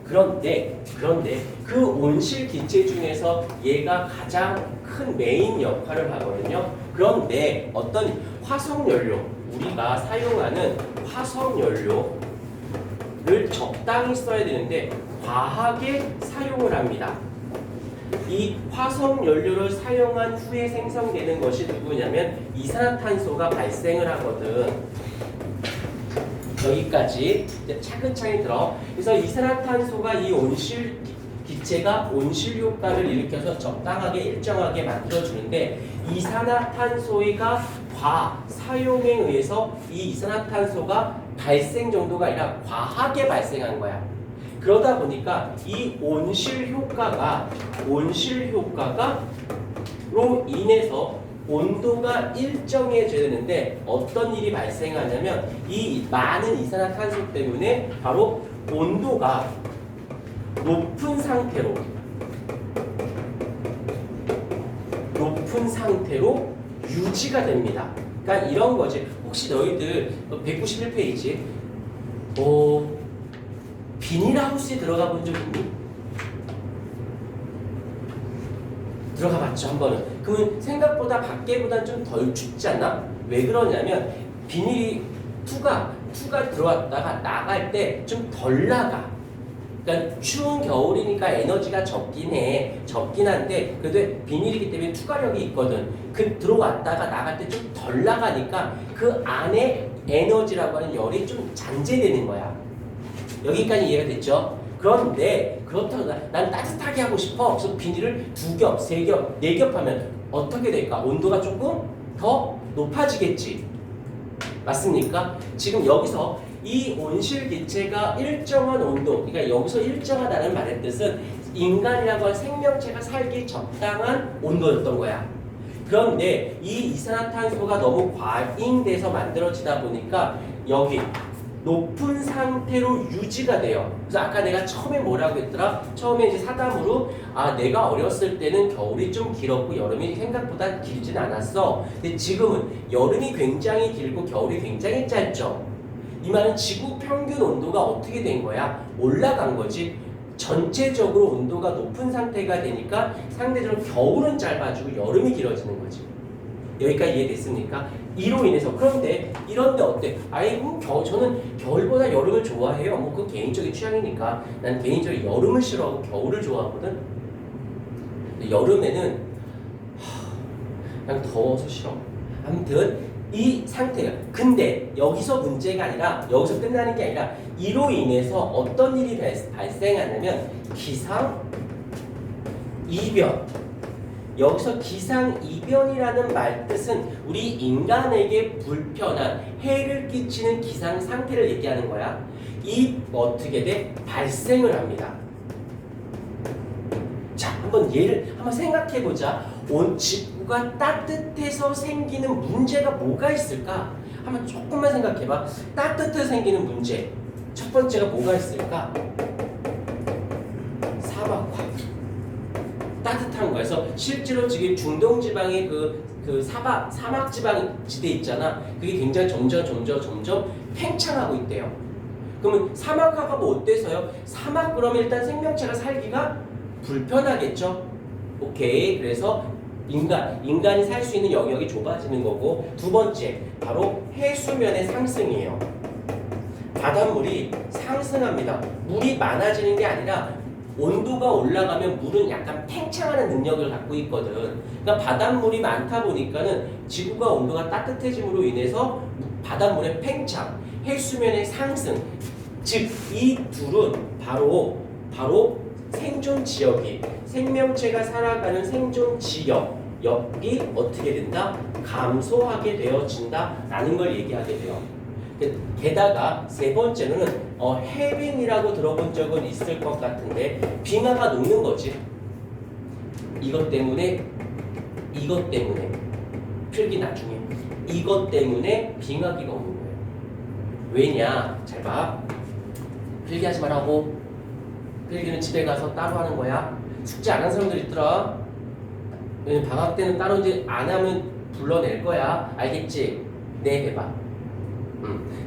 그런데 그 온실 기체 중에서 얘가 가장 큰 메인 역할을 하거든요. 그런데 어떤 화석연료, 우리가 사용하는 화석연료를 적당히 써야 되는데 과하게 사용을 합니다. 이 화석연료를 사용한 후에 생성되는 것이 누구냐면 이산화탄소가 발생을 하거든. 여기까지 이제 차근차근 들어. 그래서 이산화탄소가 이 온실 기체가 온실 효과를 일으켜서 적당하게 일정하게 만들어주는데 이산화탄소가 과사용에 의해서 이 이산화탄소가 발생 정도가 아니라 과하게 발생한 거야. 그러다 보니까 이 온실 효과가 로 인해서 온도가 일정해져야 되는데 어떤 일이 발생하냐면 이 많은 이산화탄소 때문에 바로 온도가 높은 상태로 유지가 됩니다. 그러니까 이런 거지. 혹시 너희들 191페이지 비닐하우스에 들어가 본 적 있니? 들어가 봤죠, 한 번은. 그러면 생각보다 밖에보다는 좀 덜 춥지 않나? 왜 그러냐면 비닐이 투가 들어왔다가 나갈 때 좀 덜 나가. 그러니까 추운 겨울이니까 에너지가 적긴 한데 그래도 비닐이기 때문에 투과력이 있거든. 그 들어왔다가 나갈 때 좀 덜 나가니까 그 안에 에너지라고 하는 열이 좀 잔재되는 거야. 여기까지 이해가 됐죠? 그런데 그렇다고 난 따뜻하게 하고 싶어. 그래서 비닐을 2겹, 3겹, 4겹 하면 어떻게 될까? 온도가 조금 더 높아지겠지. 맞습니까? 지금 여기서 이 온실 기체가 일정한 온도, 그러니까 여기서 일정하다는 말의 뜻은 인간이라고 하는 생명체가 살기 적당한 온도였던 거야. 그런데 이 이산화탄소가 너무 과잉돼서 만들어지다 보니까 여기 높은 상태로 유지가 돼요. 그래서 아까 내가 처음에 뭐라고 했더라? 처음에 이제 사담으로 내가 어렸을 때는 겨울이 좀 길었고 여름이 생각보다 길진 않았어. 근데 지금은 여름이 굉장히 길고 겨울이 굉장히 짧죠. 이 말은 지구 평균 온도가 어떻게 된 거야? 올라간 거지. 전체적으로 온도가 높은 상태가 되니까 상대적으로 겨울은 짧아지고 여름이 길어지는 거지. 여기까지 이해됐습니까? 이로 인해서. 그런데 이런데 어때? 아이고 저는 겨울보다 여름을 좋아해요. 뭐 그건 개인적인 취향이니까. 난 개인적으로 여름을 싫어하고 겨울을 좋아하거든. 근데 여름에는 그냥 더워서 싫어. 아무튼 이 상태가. 근데 여기서 문제가 아니라 여기서 끝나는 게 아니라 이로 인해서 어떤 일이 발생하냐면 기상이변. 여기서 기상이변이라는 말 뜻은 우리 인간에게 불편한 해를 끼치는 기상 상태를 얘기하는 거야. 이 어떻게 돼? 발생을 합니다. 자, 한번 예를 한번 생각해 보자. 온 지구가 따뜻해서 생기는 문제가 뭐가 있을까? 한번 조금만 생각해 봐. 따뜻해서 생기는 문제. 첫 번째가 뭐가 있을까? 사막화. 따뜻한 거야. 그래서 실제로 지금 중동 지방의 그 사막 지방 지대 있잖아. 그게 굉장히 점점 팽창하고 있대요. 그러면 사막화가 뭐 어때서요? 사막 그러면 일단 생명체가 살기가 불편하겠죠. 오케이. 그래서 인간이 살 수 있는 영역이 좁아지는 거고, 두 번째 바로 해수면의 상승이에요. 바닷물이 상승합니다. 물이 많아지는 게 아니라 온도가 올라가면 물은 약간 팽창하는 능력을 갖고 있거든. 그러니까 바닷물이 많다 보니까는 지구가 온도가 따뜻해짐으로 인해서 바닷물의 팽창, 해수면의 상승, 즉 이 둘은 바로 생존 지역이 생명체가 살아가는 생존 지역이 어떻게 된다? 감소하게 되어진다라는 걸 얘기하게 돼요. 게다가 세 번째로는 해빙이라고 들어본 적은 있을 것 같은데 빙하가 녹는 거지. 이것 때문에 필기 나중에 이것 때문에 빙하기가 오는 거예요. 왜냐? 잘 봐. 필기하지 말라고. 필기는 집에 가서 따로 하는 거야. 숙제 안 한 사람들 있더라. 방학 때는 따로 이제 안 하면 불러낼 거야. 알겠지? 네, 해봐.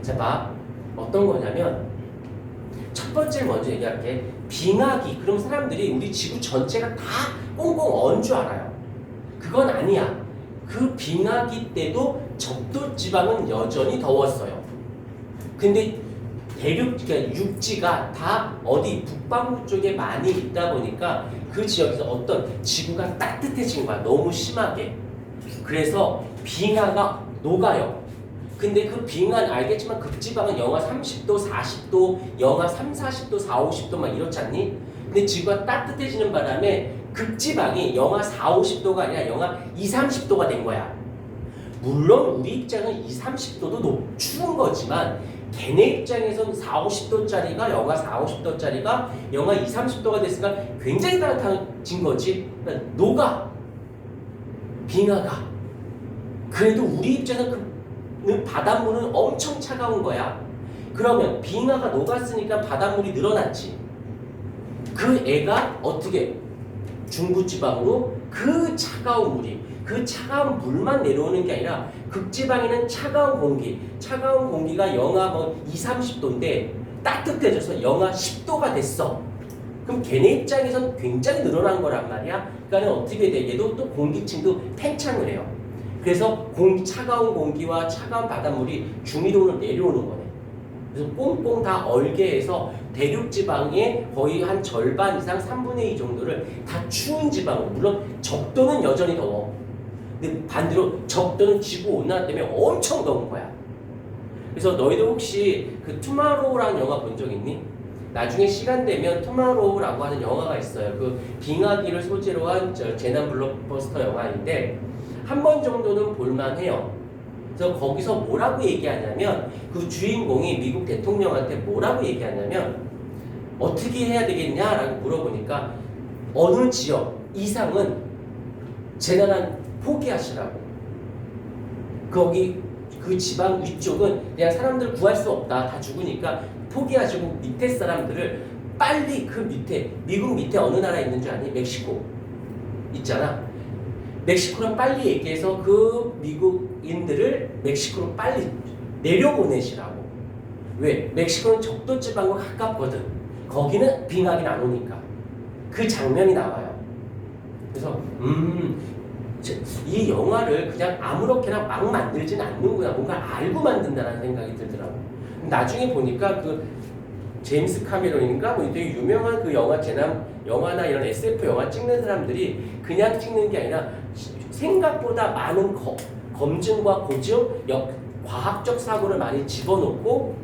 자, 봐. 어떤 거냐면 첫 번째 먼저 얘기할게. 빙하기. 그럼 사람들이 우리 지구 전체가 다 꽁꽁 언 줄 알아요. 그건 아니야. 그 빙하기 때도 적도 지방은 여전히 더웠어요. 근데 그러니까 육지가 다 어디 북반구 쪽에 많이 있다 보니까 그 지역에서 어떤 지구가 따뜻해진 거야. 너무 심하게. 그래서 빙하가 녹아요. 근데 그 빙하는 알겠지만 극지방은 영하 30도, 40도, 영하 3, 40도, 4, 50도 막 이렇지 않니? 근데 지구가 따뜻해지는 바람에 극지방이 영하 4, 50도가 아니라 영하 2, 30도가 된 거야. 물론 우리 입장은 2, 30도도 추운 거지만 걔네 입장에서는 4, 50도짜리가 영하 4, 50도짜리가 영하 2, 30도가 됐으니까 굉장히 따뜻해진 거지. 그러니까 녹아. 빙하가. 그래도 우리 입장에서는 그 바닷물은 엄청 차가운 거야. 그러면 빙하가 녹았으니까 바닷물이 늘어났지. 그 애가 어떻게 중부지방으로 그 차가운 물이 그 차가운 물만 내려오는 게 아니라 극지방에는 차가운 공기가 영하 뭐 2, 30도인데 따뜻해져서 영하 10도가 됐어. 그럼 걔네 입장에선 굉장히 늘어난 거란 말이야. 그러니까 어떻게 돼? 얘도 또 공기층도 팽창을 해요. 그래서 차가운 공기와 차가운 바닷물이 중위도로 내려오는 거네. 그래서 꽁꽁 다 얼게 해서 대륙 지방의 거의 한 절반 이상 3분의 2 정도를 다 추운 지방으로. 물론 적도는 여전히 더워. 근데 반대로 적도는 지구 온난화 때문에 엄청 더운 거야. 그래서 너희들 혹시 그 투마로우라는 영화 본 적 있니? 나중에 시간 되면 투마로우라고 하는 영화가 있어요. 그 빙하기를 소재로 한 재난 블록버스터 영화인데 한 번 정도는 볼만해요. 그래서 거기서 뭐라고 얘기하냐면 그 주인공이 미국 대통령한테 뭐라고 얘기하냐면 어떻게 해야 되겠냐라고 물어보니까 어느 지역 이상은 재난한 포기하시라고. 거기 그 지방 위쪽은 그냥 사람들 구할 수 없다. 다 죽으니까 포기하시고 밑에 사람들을 빨리 그 밑에 미국 밑에 어느 나라에 있는 줄 아니? 멕시코 있잖아. 멕시코랑 빨리 얘기해서 그 미국인들을 멕시코로 빨리 내려보내시라고. 왜? 멕시코는 적도 지방과 가깝거든. 거기는 빙하기는 안 오니까. 그 장면이 나와요. 그래서 이 영화를 그냥 아무렇게나 막 만들진 않는구나. 뭔가 알고 만든다는 생각이 들더라고. 나중에 보니까 그 제임스 카메론인가 뭐 되게 유명한 그 영화나 이런 SF 영화 찍는 사람들이 그냥 찍는 게 아니라 생각보다 많은 검증과 고증, 과학적 사고를 많이 집어넣고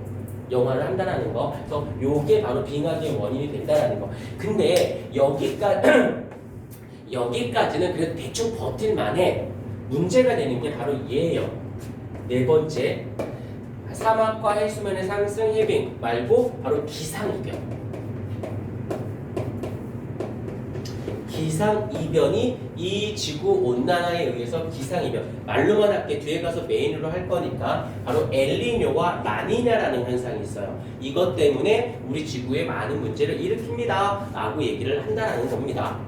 영화를 한다는 거. 그래서 요게 바로 빙하기의 원인이 된다는 거. 근데 여기까지는 그래도 대충 버틸만해. 문제가 되는 게 바로 얘예요. 네 번째. 사막과 해수면의 상승, 해빙 말고 바로 기상이변. 기상이변이 이 지구 온난화에 의해서 기상이변. 말로만 할게. 뒤에 가서 메인으로 할 거니까 바로 엘니뇨와 라니냐라는 현상이 있어요. 이것 때문에 우리 지구에 많은 문제를 일으킵니다 라고 얘기를 한다는 겁니다.